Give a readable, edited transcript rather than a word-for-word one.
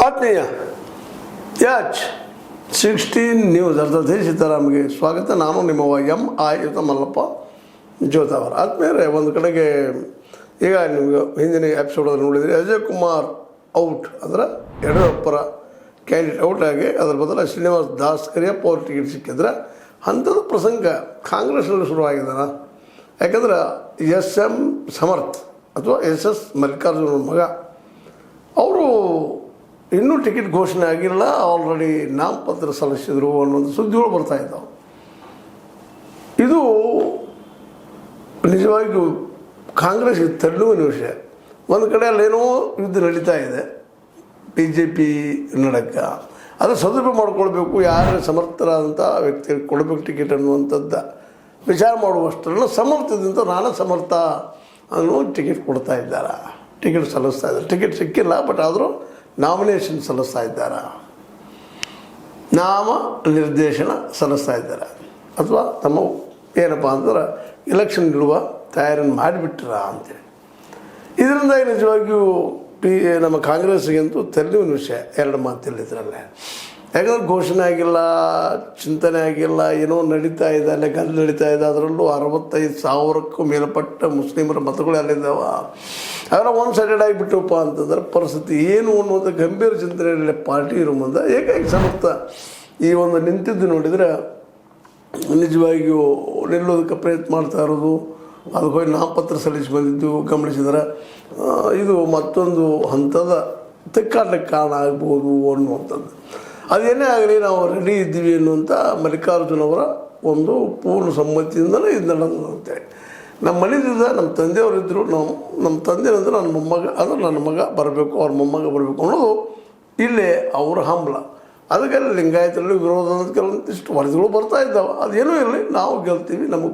ಆತ್ಮೀಯ ಯಾಚ್ 16 ನ್ಯೂಸ್ ಅರ್ಥಾತ್ ಸೀತಾರಾಮ್ಗೆ ಸ್ವಾಗತ. ನಾನು ನಿಮ್ಮ ಎಂ ಮಲ್ಲಪ್ಪ ಜೋತಾವರ. ಆತ್ಮೀಯರೇ, ಒಂದು ಕಡೆಗೆ ಈಗ ನಿಮ್ಗೆ ಹಿಂದಿನ ಎಪಿಸೋಡಲ್ಲಿ ನೋಡಿದರೆ ಅಜಯ್ ಕುಮಾರ್ ಔಟ್ ಅಂದ್ರೆ ಯಡಿಯೂರಪ್ಪರ ಕ್ಯಾಂಡಿಡೇಟ್ ಔಟ್ ಆಗಿ ಅದರ ಬದಲು ಶ್ರೀನಿವಾಸ್ ದಾಸ್ ಕರಿಯಪ್ಪ ಅವ್ರ ಟಿಕೆಟ್ ಸಿಕ್ಕಿದ್ರೆ ಅಂಥದ್ದು ಪ್ರಸಂಗ ಕಾಂಗ್ರೆಸ್ನಲ್ಲಿ ಶುರುವಾಗಿದ್ದಾನ. ಯಾಕಂದ್ರೆ ಎಸ್ ಸಮರ್ಥ್ ಅಥವಾ ಎಸ್ ಮಲ್ಲಿಕಾರ್ಜುನ ಮಗ ಅವರು ಇನ್ನೂ ಟಿಕೆಟ್ ಘೋಷಣೆ ಆಗಿಲ್ಲ, ಆಲ್ರೆಡಿ ನಾಮಪತ್ರ ಸಲ್ಲಿಸಿದ್ರು ಅನ್ನೋದು ಸುದ್ದಿಗಳು ಬರ್ತಾಯಿದ್ದಾವೆ. ಇದು ನಿಜವಾಗಿಯೂ ಕಾಂಗ್ರೆಸ್ಗೆ ತಳ್ಳುವಿನ ವಿಷಯ. ಒಂದು ಕಡೆ ಅಲ್ಲೇನೋ ಯುದ್ಧ ನಡೀತಾ ಇದೆ BJP ನಡಕ, ಅದು ಸದುಪಯೋಗ ಮಾಡ್ಕೊಳ್ಬೇಕು, ಯಾರು ಸಮರ್ಥರಾದಂಥ ವ್ಯಕ್ತಿಗಳಿಗೆ ಕೊಡಬೇಕು ಟಿಕೆಟ್ ಅನ್ನುವಂಥದ್ದು ವಿಚಾರ ಮಾಡುವಷ್ಟರನ್ನು ಸಮರ್ಥದಿಂದ ನಾನು ಸಮರ್ಥ ಅನ್ನೋ ಟಿಕೆಟ್ ಕೊಡ್ತಾ ಇದ್ದಾರೆ, ಟಿಕೆಟ್ ಸಲ್ಲಿಸ್ತಾ ಇದ್ದಾರೆ. ಟಿಕೆಟ್ ಸಿಕ್ಕಿಲ್ಲ, ಬಟ್ ಆದರೂ ನಾಮಿನೇಷನ್ ಸಲ್ಲಿಸ್ತಾ ಇದ್ದಾರೆ, ನಾಮ ನಿರ್ದೇಶನ ಸಲ್ಲಿಸ್ತಾ ಇದ್ದಾರೆ, ಅಥವಾ ತಮ್ಮ ಏನಪ್ಪ ಅಂದ್ರೆ ಎಲೆಕ್ಷನ್ ನಿಲ್ಲುವ ತಯಾರಿಯನ್ನು ಮಾಡಿಬಿಟ್ರ ಅಂತೇಳಿ. ಇದರಿಂದ ನಿಜವಾಗಿಯೂ ನಮ್ಮ ಕಾಂಗ್ರೆಸ್ಸಿಗಂತೂ ತೆರಳುವಿನ ವಿಷಯ. ಎರಡು ಮಾತಿಲ್ಲ ಇದರಲ್ಲೇ. ಯಾಕಂದ್ರೆ ಘೋಷಣೆ ಆಗಿಲ್ಲ, ಚಿಂತನೆ ಆಗಿಲ್ಲ, ಏನೋ ನಡೀತಾ ಇದೆ, ಅಲ್ಲೇ ಗದ್ದು ನಡೀತಾ ಇದೆ. ಅದರಲ್ಲೂ 65,000ಕ್ಕೂ ಮೇಲ್ಪಟ್ಟ ಮುಸ್ಲಿಮರ ಮತಗಳು ಅಲ್ಲಿದ್ದಾವೆ. ಅದರ ಒನ್ ಸೈಡೆಡ್ ಆಗಿಬಿಟ್ಟಪ್ಪ ಅಂತಂದ್ರೆ ಪರಿಸ್ಥಿತಿ ಏನು ಅನ್ನುವಂಥ ಗಂಭೀರ ಚಿಂತನೆಯಲ್ಲಿ ಪಾರ್ಟಿ ಇರೋ ಮುಂದೆ ಏಕಾಏಕಿ ಸಮರ್ಥ ಈ ಒಂದು ನಿಂತಿದ್ದು ನೋಡಿದರೆ ನಿಜವಾಗಿಯೂ ನಿಲ್ಲೋದಕ್ಕೆ ಪ್ರಯತ್ನ ಮಾಡ್ತಾ ಇರೋದು, ಅದಕ್ಕೆ ಹೋಗಿ ನಾಮಪತ್ರ ಸಲ್ಲಿಸಿ ಬಂದಿದ್ದು ಗಮನಿಸಿದ್ರೆ ಇದು ಮತ್ತೊಂದು ಹಂತದ ತಿಕ್ಕಾಟಕ್ಕೆ ಕಾರಣ ಆಗ್ಬೋದು ಅನ್ನುವಂಥದ್ದು. ಅದೇನೇ ಆಗಲಿ ನಾವು ರೆಡಿ ಇದ್ದೀವಿ ಅನ್ನುವಂಥ ಮಲ್ಲಿಕಾರ್ಜುನವರ ಒಂದು ಪೂರ್ಣ ಸಮ್ಮತಿಯಿಂದಲೇ ಇದು ನಡೆದಂತೆ. ನಮ್ಮ ಮನೆಯಿಂದ ನಮ್ಮ ತಂದೆಯವರಿದ್ದರು, ನಮ್ಮ ತಂದೆಯಂದ್ರೆ ನನ್ನ ಮೊಮ್ಮಗ ಅಂದರೆ ನನ್ನ ಮಗ ಬರಬೇಕು, ಅವ್ರ ಮೊಮ್ಮಗ ಬರಬೇಕು ಅನ್ನೋದು ಇಲ್ಲೇ ಅವರ ಹಂಬಲ. ಅದಕ್ಕೆ ಲಿಂಗಾಯತರಲ್ಲಿ ವಿರೋಧ ಅನ್ನೋದು ಕೆಲವೊಂದಿಷ್ಟು ವರದಿಗಳು ಬರ್ತಾ ಇದ್ದಾವೆ. ಅದೇನೂ ಇರಲಿ, ನಾವು ಗೆಲ್ತೀವಿ, ನಮಗೆ